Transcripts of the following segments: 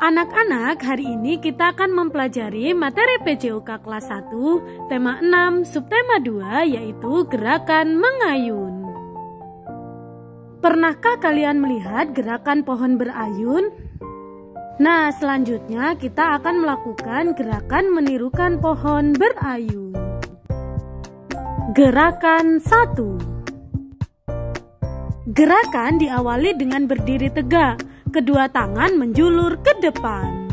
Anak-anak, hari ini kita akan mempelajari materi PJOK kelas 1, tema 6, subtema 2, yaitu gerakan mengayun. Pernahkah kalian melihat gerakan pohon berayun? Nah, selanjutnya kita akan melakukan gerakan menirukan pohon berayun. Gerakan 1. Gerakan diawali dengan berdiri tegak. Kedua tangan menjulur ke depan.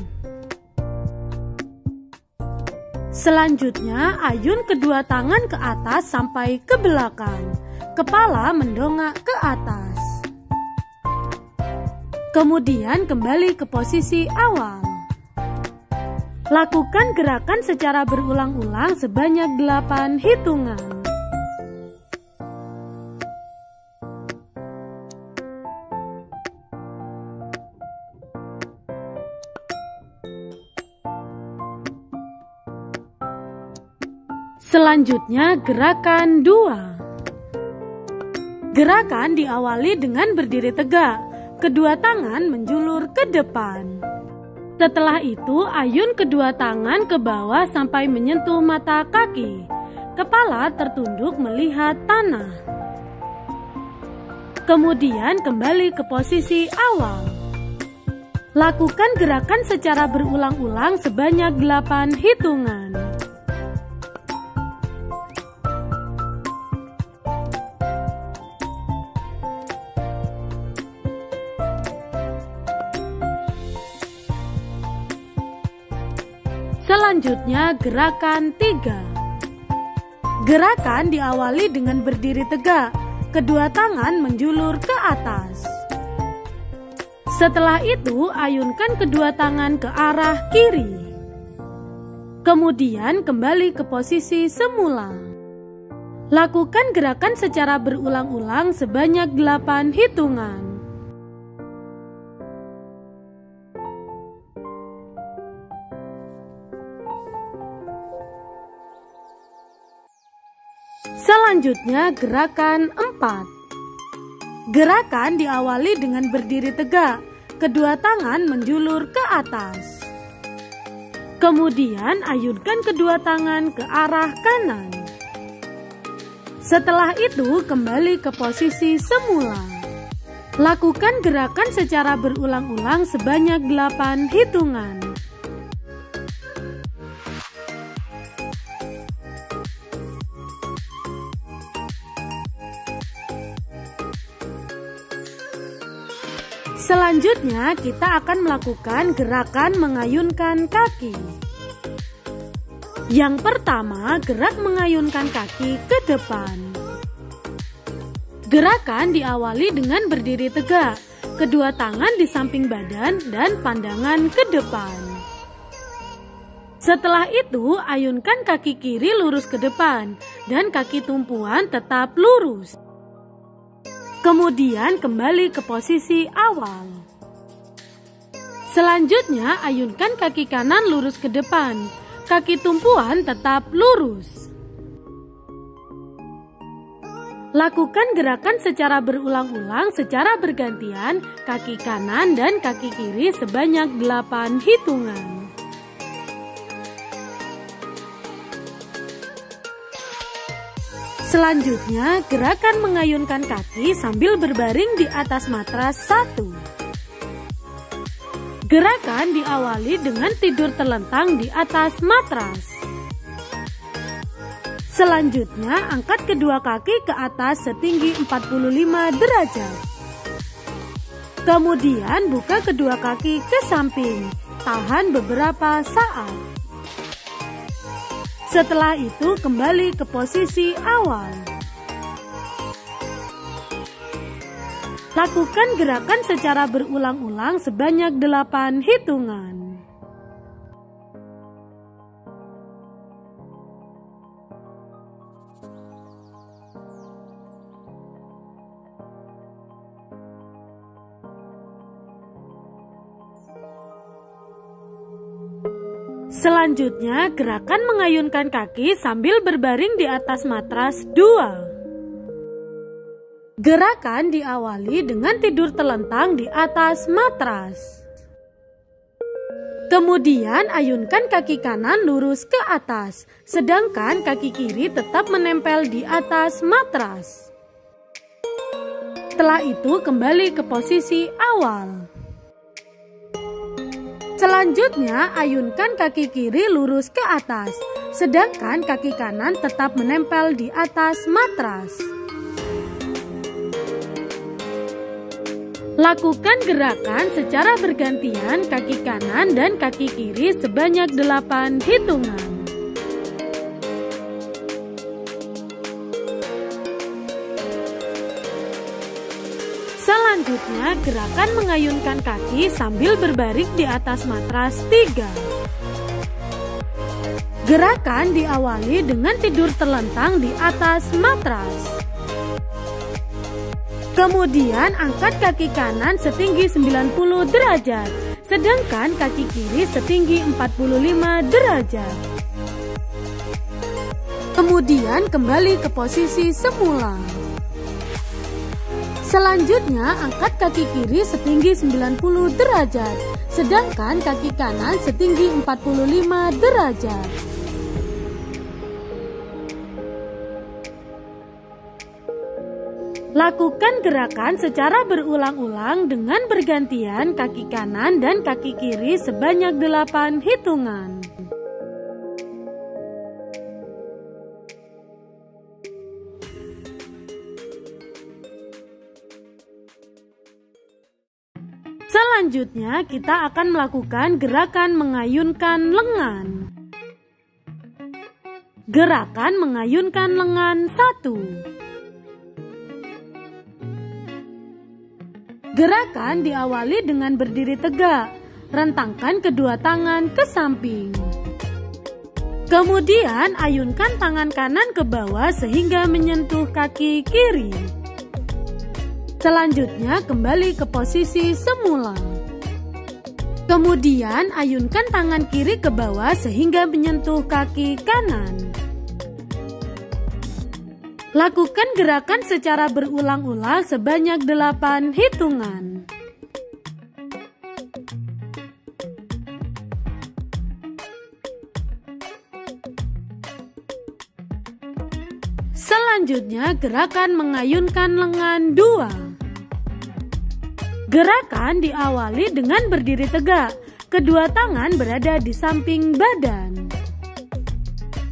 Selanjutnya, ayun kedua tangan ke atas sampai ke belakang. Kepala mendongak ke atas. Kemudian kembali ke posisi awal. Lakukan gerakan secara berulang-ulang sebanyak 8 hitungan. Selanjutnya, gerakan 2. Gerakan diawali dengan berdiri tegak. Kedua tangan menjulur ke depan. Setelah itu, ayun kedua tangan ke bawah sampai menyentuh mata kaki. Kepala tertunduk melihat tanah. Kemudian kembali ke posisi awal. Lakukan gerakan secara berulang-ulang sebanyak 8 hitungan. Selanjutnya, gerakan 3. Gerakan diawali dengan berdiri tegak. Kedua tangan menjulur ke atas. Setelah itu, ayunkan kedua tangan ke arah kiri. Kemudian kembali ke posisi semula. Lakukan gerakan secara berulang-ulang sebanyak 8 hitungan. Selanjutnya, gerakan 4. Gerakan diawali dengan berdiri tegak. Kedua tangan menjulur ke atas. Kemudian ayunkan kedua tangan ke arah kanan. Setelah itu, kembali ke posisi semula. Lakukan gerakan secara berulang-ulang sebanyak 8 hitungan. Selanjutnya, kita akan melakukan gerakan mengayunkan kaki. Yang pertama, gerak mengayunkan kaki ke depan. Gerakan diawali dengan berdiri tegak. Kedua tangan di samping badan dan pandangan ke depan. Setelah itu, ayunkan kaki kiri lurus ke depan dan kaki tumpuan tetap lurus. Kemudian kembali ke posisi awal. Selanjutnya, ayunkan kaki kanan lurus ke depan. Kaki tumpuan tetap lurus. Lakukan gerakan secara berulang-ulang secara bergantian kaki kanan dan kaki kiri sebanyak 8 hitungan. Selanjutnya, gerakan mengayunkan kaki sambil berbaring di atas matras 1. Gerakan diawali dengan tidur terlentang di atas matras. Selanjutnya, angkat kedua kaki ke atas setinggi 45 derajat. Kemudian, buka kedua kaki ke samping. Tahan beberapa saat. Setelah itu, kembali ke posisi awal. Lakukan gerakan secara berulang-ulang sebanyak 8 hitungan. Selanjutnya, gerakan mengayunkan kaki sambil berbaring di atas matras 2. Gerakan diawali dengan tidur telentang di atas matras. Kemudian ayunkan kaki kanan lurus ke atas, sedangkan kaki kiri tetap menempel di atas matras. Setelah itu kembali ke posisi awal. Selanjutnya ayunkan kaki kiri lurus ke atas, sedangkan kaki kanan tetap menempel di atas matras. Lakukan gerakan secara bergantian kaki kanan dan kaki kiri sebanyak 8 hitungan. Selanjutnya, gerakan mengayunkan kaki sambil berbaring di atas matras 3. Gerakan diawali dengan tidur terlentang di atas matras. Kemudian angkat kaki kanan setinggi 90 derajat, sedangkan kaki kiri setinggi 45 derajat. Kemudian kembali ke posisi semula. Selanjutnya angkat kaki kiri setinggi 90 derajat, sedangkan kaki kanan setinggi 45 derajat. Lakukan gerakan secara berulang-ulang dengan bergantian kaki kanan dan kaki kiri sebanyak 8 hitungan. Selanjutnya kita akan melakukan gerakan mengayunkan lengan. Gerakan mengayunkan lengan 1. Gerakan diawali dengan berdiri tegak, rentangkan kedua tangan ke samping. Kemudian ayunkan tangan kanan ke bawah sehingga menyentuh kaki kiri. Selanjutnya kembali ke posisi semula. Kemudian ayunkan tangan kiri ke bawah sehingga menyentuh kaki kanan. Lakukan gerakan secara berulang-ulang sebanyak 8 hitungan. Selanjutnya gerakan mengayunkan lengan 2. Gerakan diawali dengan berdiri tegak, kedua tangan berada di samping badan.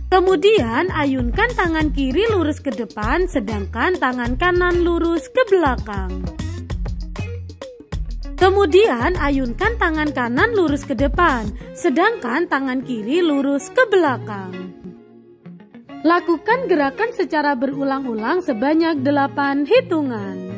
Kemudian ayunkan tangan kiri lurus ke depan, sedangkan tangan kanan lurus ke belakang. Kemudian ayunkan tangan kanan lurus ke depan, sedangkan tangan kiri lurus ke belakang. Lakukan gerakan secara berulang-ulang sebanyak 8 hitungan.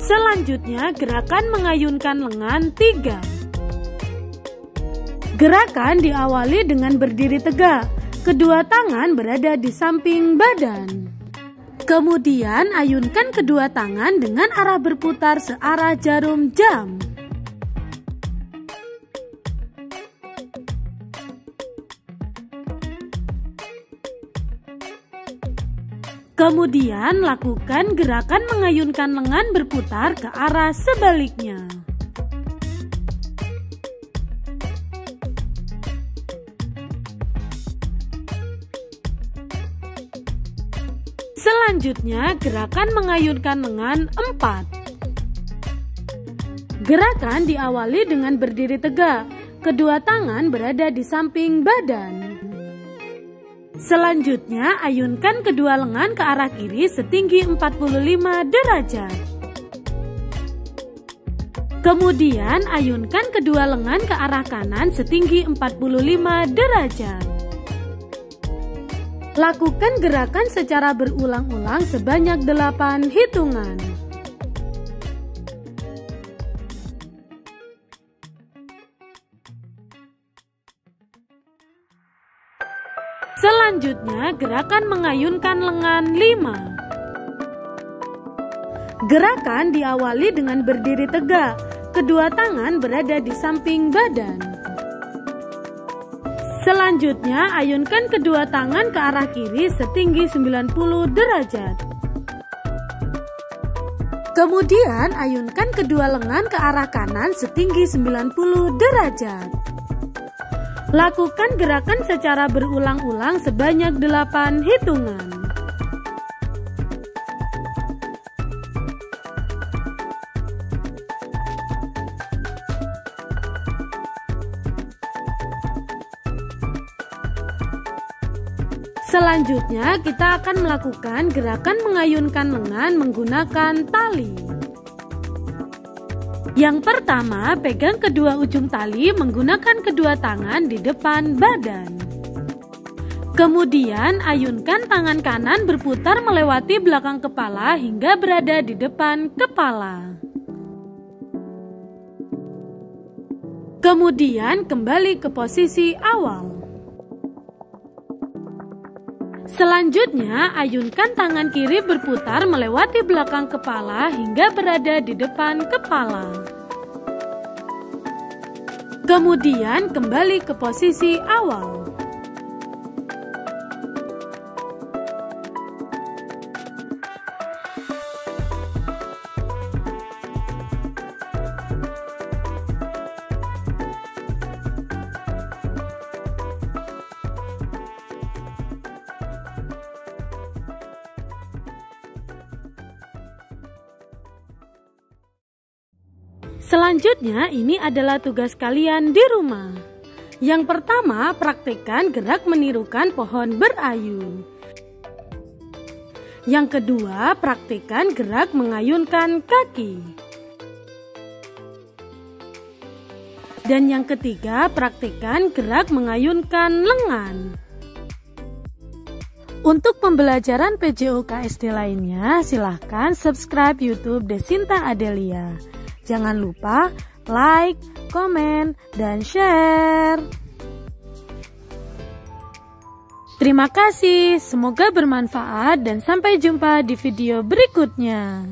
Selanjutnya gerakan mengayunkan lengan 3. Gerakan diawali dengan berdiri tegak, kedua tangan berada di samping badan. Kemudian ayunkan kedua tangan dengan arah berputar searah jarum jam. Kemudian lakukan gerakan mengayunkan lengan berputar ke arah sebaliknya. Selanjutnya gerakan mengayunkan lengan 4. Gerakan diawali dengan berdiri tegak, kedua tangan berada di samping badan. Selanjutnya ayunkan kedua lengan ke arah kiri setinggi 45 derajat. Kemudian ayunkan kedua lengan ke arah kanan setinggi 45 derajat. Lakukan gerakan secara berulang-ulang sebanyak 8 hitungan. Selanjutnya gerakan mengayunkan lengan 5. Gerakan diawali dengan berdiri tegak, kedua tangan berada di samping badan. Selanjutnya, ayunkan kedua tangan ke arah kiri setinggi 90 derajat. Kemudian, ayunkan kedua lengan ke arah kanan setinggi 90 derajat. Lakukan gerakan secara berulang-ulang sebanyak 8 hitungan. Selanjutnya, kita akan melakukan gerakan mengayunkan lengan menggunakan tali. Yang pertama, pegang kedua ujung tali menggunakan kedua tangan di depan badan. Kemudian, ayunkan tangan kanan berputar melewati belakang kepala hingga berada di depan kepala. Kemudian, kembali ke posisi awal. Selanjutnya, ayunkan tangan kiri berputar melewati belakang kepala hingga berada di depan kepala. Kemudian, kembali ke posisi awal. Selanjutnya, ini adalah tugas kalian di rumah. Yang pertama, praktikkan gerak menirukan pohon berayun. Yang kedua, praktikkan gerak mengayunkan kaki. Dan yang ketiga, praktikkan gerak mengayunkan lengan. Untuk pembelajaran PJOK SD lainnya, silahkan subscribe YouTube Desinta Adelia. Jangan lupa like, komen, dan share. Terima kasih, semoga bermanfaat dan sampai jumpa di video berikutnya.